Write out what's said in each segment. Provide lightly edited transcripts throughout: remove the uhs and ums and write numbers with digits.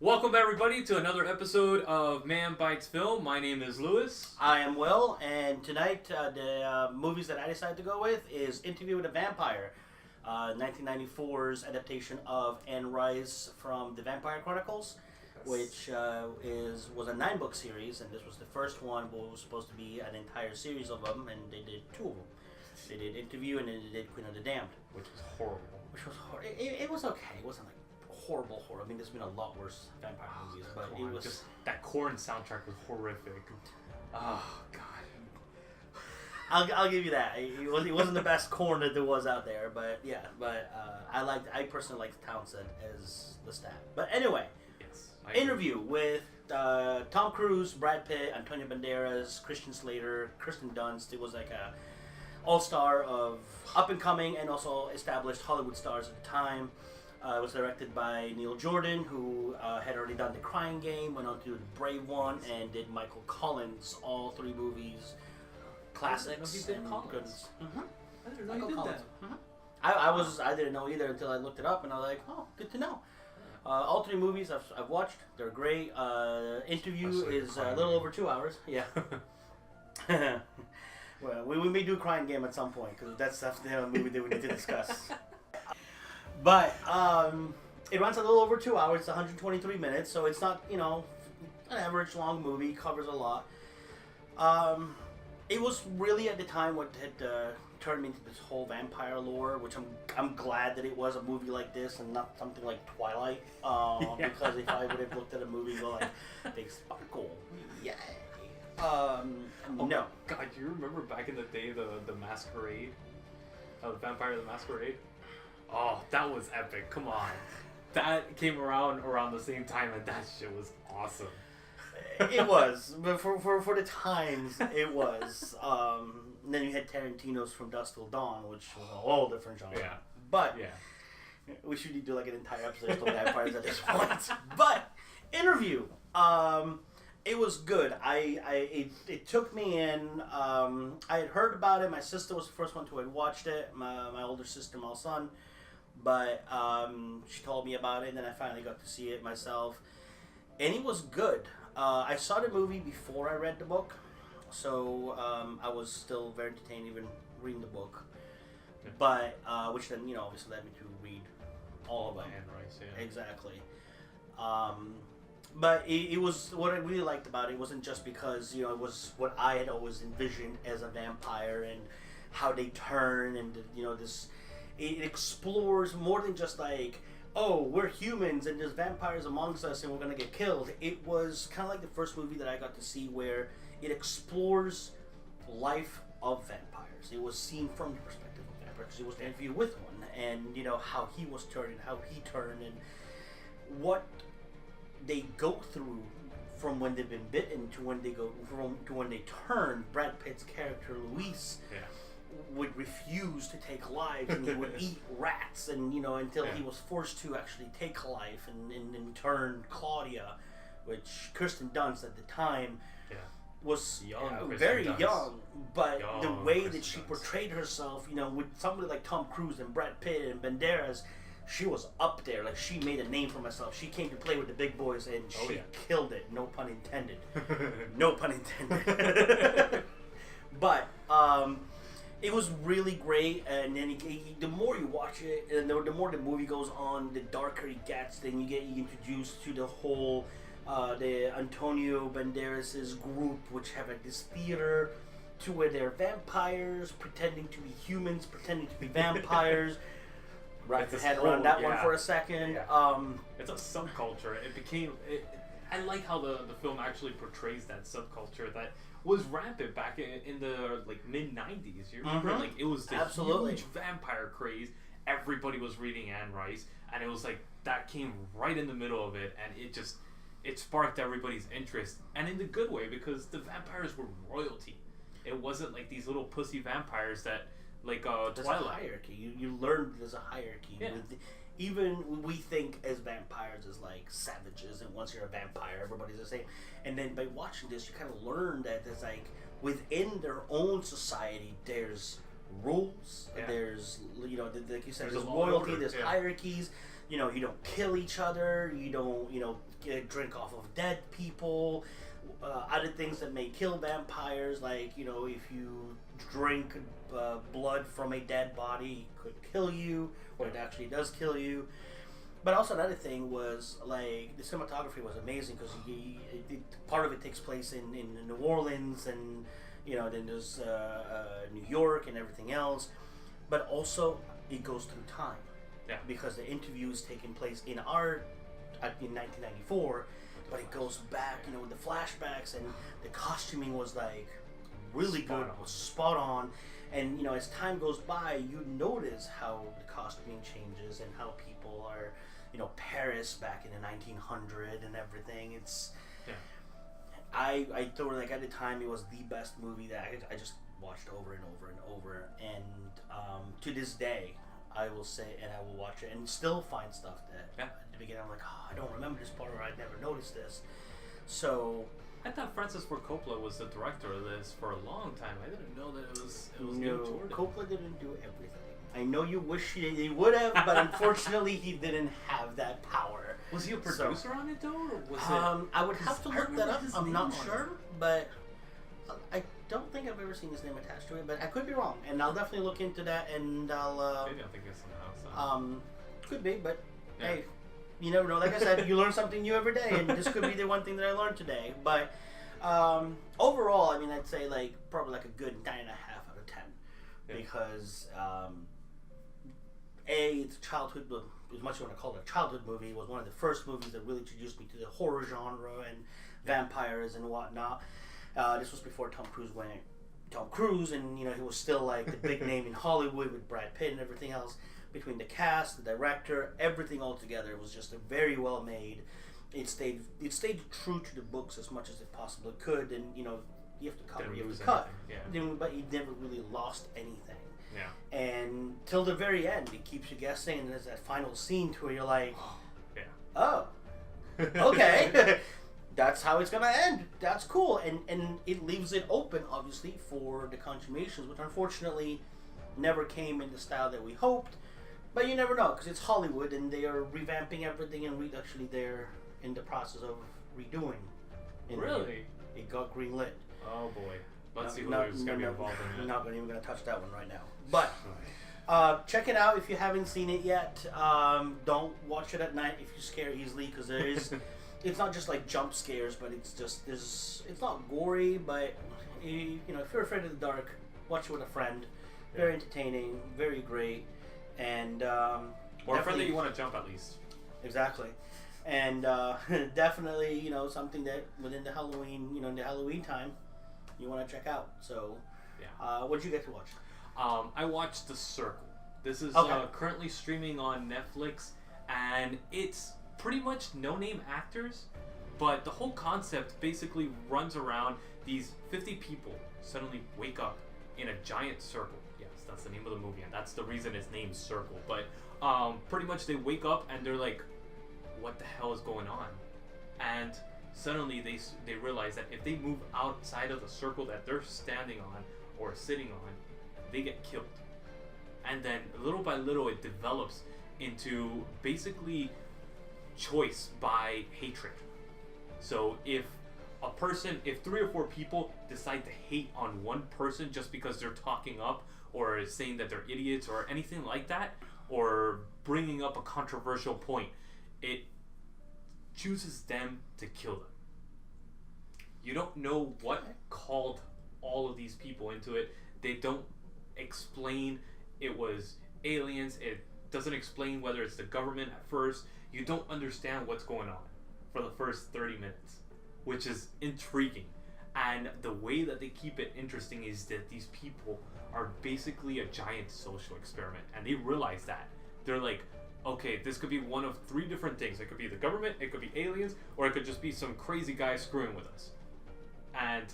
Welcome everybody to another episode of Man Bites Film. My name is Lewis. I am Will, and tonight the movies that I decided to go with is Interview with a Vampire, 1994's adaptation of Anne Rice from The Vampire Chronicles, which was a 9-book series, and this was the first one, but it was supposed to be an entire series of them, and they did 2 of them. They did Interview, and then they did Queen of the Damned. Which was horrible. It was okay. It wasn't like horrible. I mean, there's been a lot worse vampire movies, but it was just that Korn soundtrack was horrific. Oh God. I'll give you that. It wasn't the best Korn that there was out there, but yeah. But I personally liked Townsend as the stat. But anyway, yes. Interview with Tom Cruise, Brad Pitt, Antonio Banderas, Christian Slater, Kirsten Dunst. It was like a all-star of up and coming and also established Hollywood stars at the time. It was directed by Neil Jordan, who had already done The Crying Game, went on to do The Brave One, and did Michael Collins, all 3 movies, classics. He did Collins. Mm-hmm. I didn't know Michael he did Collins. that. Mm-hmm. I didn't know either until I looked it up, and I was like, oh, good to know. All 3 movies I've watched. They're great. Interview is a little over 2 hours. Yeah. Well, we may do Crying Game at some point, because that's the movie that we need to discuss. But it runs a little over 2 hours. It's 123 minutes, so it's not, an average long movie. Covers a lot. It was really at the time what had turned me into this whole vampire lore, which I'm glad that it was a movie like this and not something like Twilight. Because if I would have looked at a movie and go like, they sparkle, yay. No. God, do you remember back in the day the Masquerade, Vampire the Masquerade? Oh, that was epic. Come on. That came around the same time, and that shit was awesome. It was. But for the times, it was. And then you had Tarantino's From Dusk Till Dawn, which was a whole different genre. Yeah. But yeah. We should do like an entire episode of vampires at this point. But Interview. It was good. It took me in. I had heard about it. My sister was the first one to have watched it. My older sister, my son. But she told me about it, and then I finally got to see it myself. And it was good. I saw the movie before I read the book, so I was still very entertained even reading the book. But, which then, obviously led me to read all of them. Anne Rice, yeah. Exactly. But it was, what I really liked about it wasn't just because, it was what I had always envisioned as a vampire and how they turn and, this... It explores more than just like, oh, we're humans and there's vampires amongst us and we're gonna get killed. It was kind of like the first movie that I got to see where it explores life of vampires. It was seen from the perspective of vampires. It was an interview with one, and how he was turned, how he turned, and what they go through from when they've been bitten to when they to when they turn. Brad Pitt's character Luis. Yeah. Would refuse to take lives, and he would eat rats, and until he was forced to actually take a life, and in turn Claudia, which Kirsten Dunst at the time was young, very young, but young the way Kirsten that she Dunst. portrayed herself, with somebody like Tom Cruise and Brad Pitt and Banderas, she was up there. Like, she made a name for herself. She came to play with the big boys, and she killed it. No pun intended. No pun intended. But it was really great, and then the more you watch it, and the more the movie goes on, the darker it gets. Then you get introduced to the whole, the Antonio Banderas' group, which have like this theater to where they're vampires, pretending to be humans, pretending to be vampires. Wrap your head around that one for a second. Yeah. It's a subculture. It became... I like how the film actually portrays that subculture that was rampant back in the mid 90s. You remember, it was the huge vampire craze. Everybody was reading Anne Rice, and it was like that came right in the middle of it, and it sparked everybody's interest, and in the good way, because the vampires were royalty. It wasn't like these little pussy vampires that there's Twilight. a hierarchy. You learn there's a hierarchy. Yeah. Even we think as vampires as like savages, and once you're a vampire, everybody's the same. And then by watching this, you kind of learn that there's like within their own society, there's rules. There's like you said, there's loyalty. There's hierarchies. you don't kill each other. You don't, drink off of dead people. Other things that may kill vampires, like, if you drink blood from a dead body, it could kill you, or it actually does kill you. But also another thing was, like, the cinematography was amazing because part of it takes place in New Orleans, and then there's New York and everything else. But also it goes through time, because the interview is taking place in 1994, but it goes back, with the flashbacks, and the costuming was like really good, was spot on. And as time goes by, you notice how the costuming changes and how people are. Paris back in the 1900 and everything. It's I thought, like, at the time it was the best movie that I just watched over and over and over. And to this day, I will say, and I will watch it and still find stuff that at the beginning I'm like, I don't remember this part, or I never noticed this. So I thought Francis Ford Coppola was the director of this for a long time. I didn't know that it was no, Coppola didn't do everything. I know you wish he would have, but unfortunately he didn't have that power. Was he a producer on it though, or was I would have to look that up. I'm not sure, but I don't think I've ever seen his name attached to it. But I could be wrong, and I'll definitely look into that. And I'll maybe I'll think of something else. Could be, but hey, you never know. Like I said, you learn something new every day, and this could be the one thing that I learned today. But overall, I mean, I'd say like probably like a good 9.5 out of 10, because. It's a childhood, as much as you want to call it a childhood movie. It was one of the first movies that really introduced me to the horror genre and vampires and whatnot. This was before Tom Cruise went Tom Cruise, and he was still like the big name in Hollywood with Brad Pitt and everything else. Between the cast, the director, everything all together, it was just a very well made. It stayed true to the books as much as it possibly could, and you have to cover, you have to cut, but you never really lost anything. Yeah. And till the very end, it keeps you guessing, and there's that final scene to where you're like, oh, okay, that's how it's gonna end. That's cool, and it leaves it open, obviously, for the consummations, which unfortunately never came in the style that we hoped. But you never know, because it's Hollywood, and they are revamping everything, and they're in the process of redoing. Really? It got greenlit. Oh boy. Let's see who's going to be involved in it. I'm not even going to touch that one right now. But check it out if you haven't seen it yet. Don't watch it at night if you scare easily, because there is. It's not just like jump scares, but it's just it's not gory, but if you're afraid of the dark, watch it with a friend. Very entertaining, very great, and or a friend that you want to jump at least. Exactly. And definitely, something that within the Halloween, in the Halloween time, you want to check out. So, what did you get to watch? I watched The Circle. This is currently streaming on Netflix, and it's pretty much no-name actors, but the whole concept basically runs around these 50 people suddenly wake up in a giant circle. Yes, that's the name of the movie, and that's the reason it's named Circle. But pretty much they wake up and they're like, what the hell is going on? And suddenly they realize that if they move outside of the circle that they're standing on or sitting on, they get killed. And then little by little it develops into basically choice by hatred. So if 3 or 4 people decide to hate on one person just because they're talking up or saying that they're idiots or anything like that, or bringing up a controversial point, it chooses them to kill them. You don't know what called all of these people into it. They don't explain it was aliens. It doesn't explain whether it's the government at first. You don't understand what's going on for the first 30 minutes, which is intriguing. And the way that they keep it interesting is that these people are basically a giant social experiment, and they realize that. They're like, okay, this could be one of 3 different things. It could be the government, it could be aliens, or it could just be some crazy guy screwing with us. And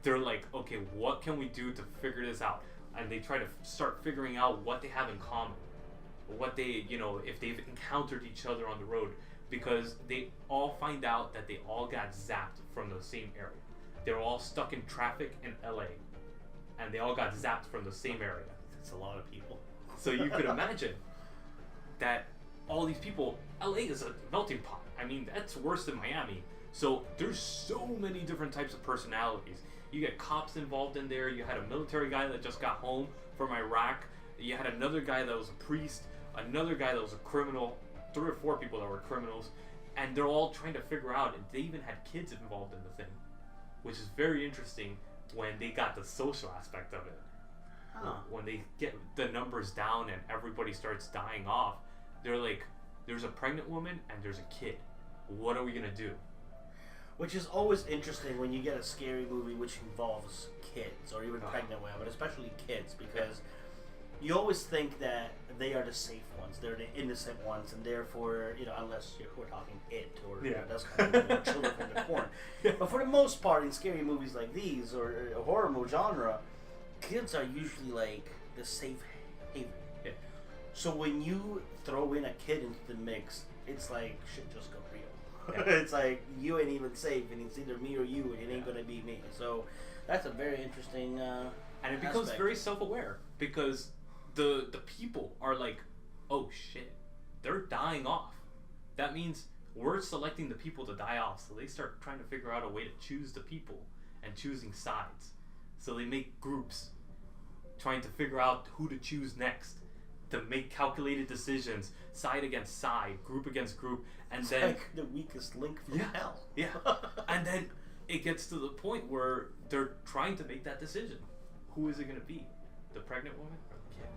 they're like, okay, what can we do to figure this out? And they try to start figuring out what they have in common, what they, if they've encountered each other on the road, because they all find out that they all got zapped from the same area. They were all stuck in traffic in LA, and they all got zapped from the same area. That's a lot of people. So you could imagine that all these people. LA is a melting pot. I mean, that's worse than Miami. So there's so many different types of personalities. You get cops involved in there. You had a military guy that just got home from Iraq. You had another guy that was a priest. Another guy that was a criminal. 3 or 4 people that were criminals. And they're all trying to figure out, and they even had kids involved in the thing. Which is very interesting when they got the social aspect of it. Huh. When they get the numbers down and everybody starts dying off, they're like, there's a pregnant woman and there's a kid. What are we going to do? Which is always interesting when you get a scary movie which involves kids or even pregnant women, but especially kids, because you always think that they are the safe ones, they're the innocent ones, and therefore, unless we're talking It or that's kind of children from the corn. But for the most part, in scary movies like these or horror movie genre, kids are usually like the safe haven. Yeah. So when you throw in a kid into the mix, it's like shit just got real. Yeah. It's like you ain't even safe, and it's either me or you, and it ain't gonna be me. So that's a very interesting. And it becomes aspect. very self-aware because the people are like, oh shit, they're dying off. That means we're selecting the people to die off. So they start trying to figure out a way to choose the people and choosing sides. So they make groups trying to figure out who to choose next, to make calculated decisions, side against side, group against group, and it's then like the weakest link from hell. Yeah. And then it gets to the point where they're trying to make that decision. Who is it going to be? The pregnant woman or the kid?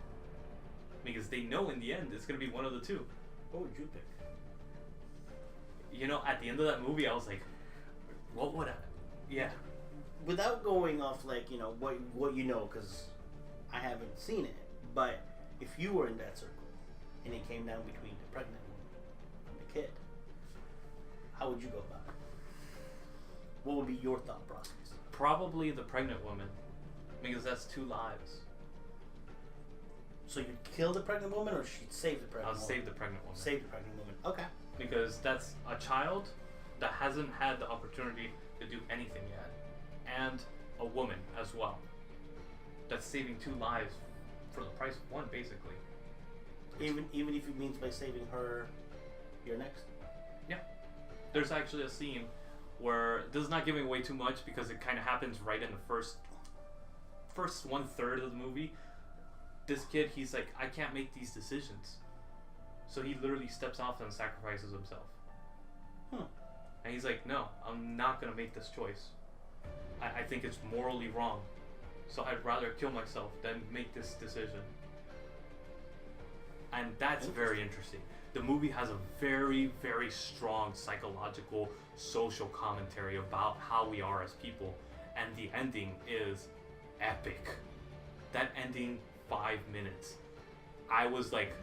Because they know in the end it's going to be one of the two. What would you pick? At the end of that movie, I was like, what would I? Yeah. Without going off like what because I haven't seen it, but if you were in that circle and it came down between the pregnant woman and the kid, how would you go about it? What would be your thought process? Probably the pregnant woman, because that's 2 lives. So you'd kill the pregnant woman, or she'd save the pregnant woman? I'll save the pregnant woman. Save the pregnant woman. Okay. Because that's a child that hasn't had the opportunity to do anything yet, and a woman as well. That's saving 2 lives for the price of 1, basically. Even if it means by saving her, you're next. Yeah. There's actually a scene where this is not giving away too much because it kind of happens right in the first 1/3 of the movie. This kid, he's like, I can't make these decisions. So he literally steps off and sacrifices himself. And he's like, no, I'm not going to make this choice. I think it's morally wrong. So I'd rather kill myself than make this decision. And that's very interesting. The movie has a very, very strong psychological, social commentary about how we are as people. And the ending is epic. That ending, 5 minutes. I was like,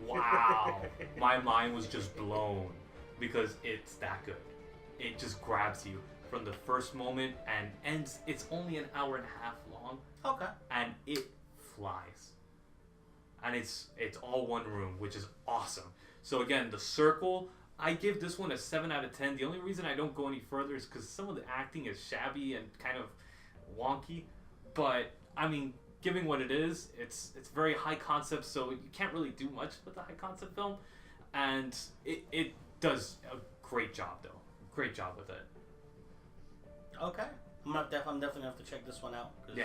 wow. My mind was just blown because it's that good. It just grabs you from the first moment and ends. It's only an hour and a half long. Okay. And it flies. And it's all one room, which is awesome. So again, The Circle, I give this one a 7 out of 10. The only reason I don't go any further is because some of the acting is shabby and kind of wonky. But, I mean, given what it is, it's very high concept, so you can't really do much with a high concept film. And it does a great job, though. Great job with it. Okay. I'm definitely gonna have to check this one out. Yeah,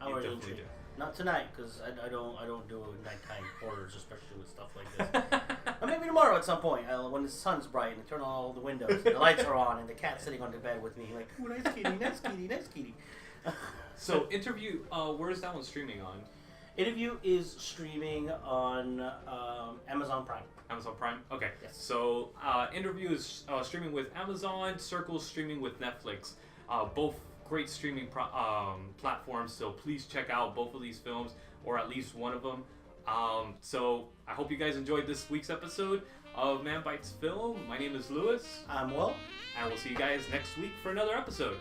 I'm you already definitely intrigued. do. Not tonight, because I don't do nighttime horrors, especially with stuff like this. Or maybe tomorrow at some point, when the sun's bright and I turn on all the windows, and the lights are on, and the cat's sitting on the bed with me, like, ooh, nice kitty, nice kitty, nice kitty. So, Interview, where is that one streaming on? Interview is streaming on Amazon Prime. Amazon Prime? Okay. Yes. So, Interview is streaming with Amazon, Circle's streaming with Netflix. Both great streaming platforms, so please check out both of these films, or at least one of them. So, I hope you guys enjoyed this week's episode of Man Bites Film. My name is Lewis. I'm Will. And we'll see you guys next week for another episode.